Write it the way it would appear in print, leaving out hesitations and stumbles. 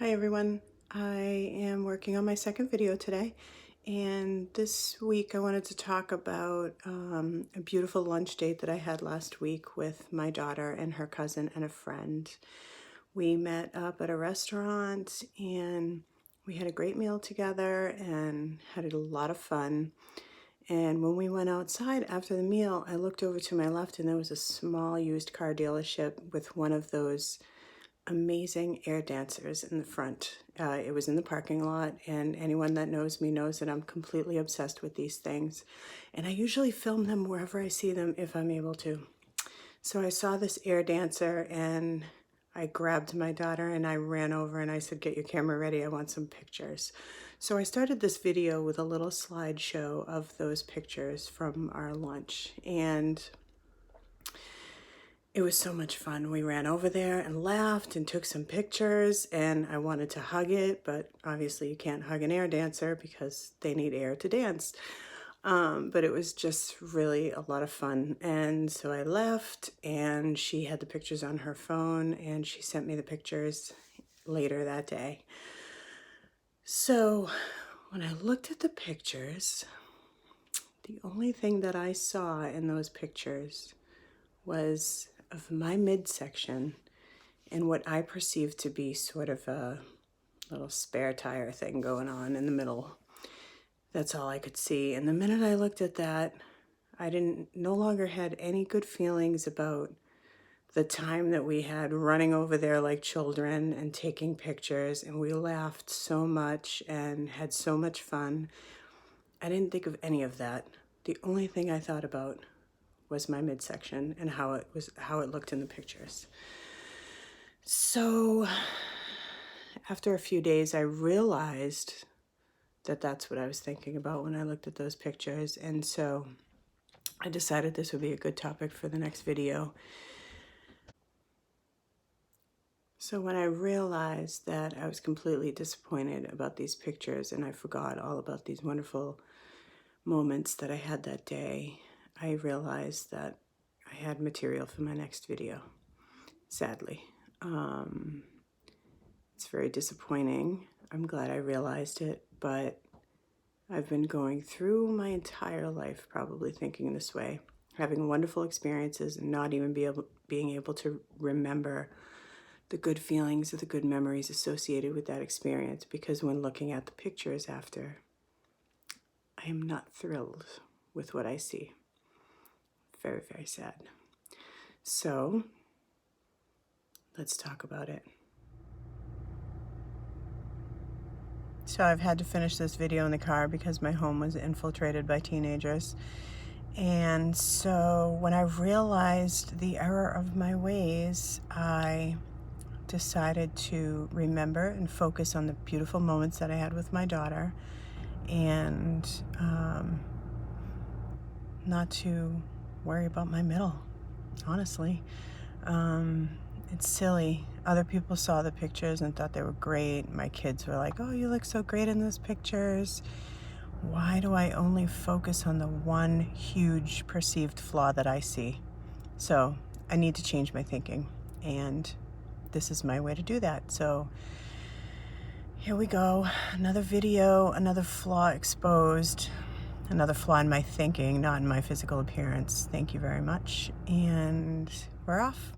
Hi everyone. I am working on my second video today, and this week I wanted to talk about a beautiful lunch date that I had last week with my daughter and her cousin and a friend. We met up at a restaurant and we had a great meal together and had a lot of fun. And when we went outside after the meal, I looked over to my left and there was a small used car dealership with one of those amazing air dancers in the front. It was in the parking lot, and anyone that knows me knows that I'm completely obsessed with these things. And I usually film them wherever I see them if I'm able to. So I saw this air dancer and I grabbed my daughter and I ran over and I said, "Get your camera ready, I want some pictures." So I started this video with a little slideshow of those pictures from our lunch, and it was so much fun. We ran over there and laughed and took some pictures, and I wanted to hug it, but obviously you can't hug an air dancer because they need air to dance. But it was just really a lot of fun. And so I left, and she had the pictures on her phone, and she sent me the pictures later that day. So when I looked at the pictures, the only thing that I saw in those pictures was of my midsection and what I perceived to be sort of a little spare tire thing going on in the middle. That's all I could see. And the minute I looked at that, I no longer had any good feelings about the time that we had running over there like children and taking pictures, and we laughed so much and had so much fun. I didn't think of any of that. The only thing I thought about was my midsection and how it looked in the pictures. So after a few days, I realized that that's what I was thinking about when I looked at those pictures. And so I decided this would be a good topic for the next video. So when I realized that I was completely disappointed about these pictures and I forgot all about these wonderful moments that I had that day, I realized that I had material for my next video, sadly. It's very disappointing. I'm glad I realized it, but I've been going through my entire life probably thinking this way, having wonderful experiences and not even being able to remember the good feelings or the good memories associated with that experience, because when looking at the pictures after, I am not thrilled with what I see. Very, very sad. So let's talk about it. So I've had to finish this video in the car because my home was infiltrated by teenagers. And so when I realized the error of my ways, I decided to remember and focus on the beautiful moments that I had with my daughter, and not to worry about my middle, honestly. It's silly. Other people saw the pictures and thought they were great. My kids were like, "Oh, you look so great in those pictures." Why do I only focus on the one huge perceived flaw that I see? So I need to change my thinking, and this is my way to do that. So here we go. Another video, another flaw exposed, another flaw in my thinking, not in my physical appearance. Thank you very much. And we're off.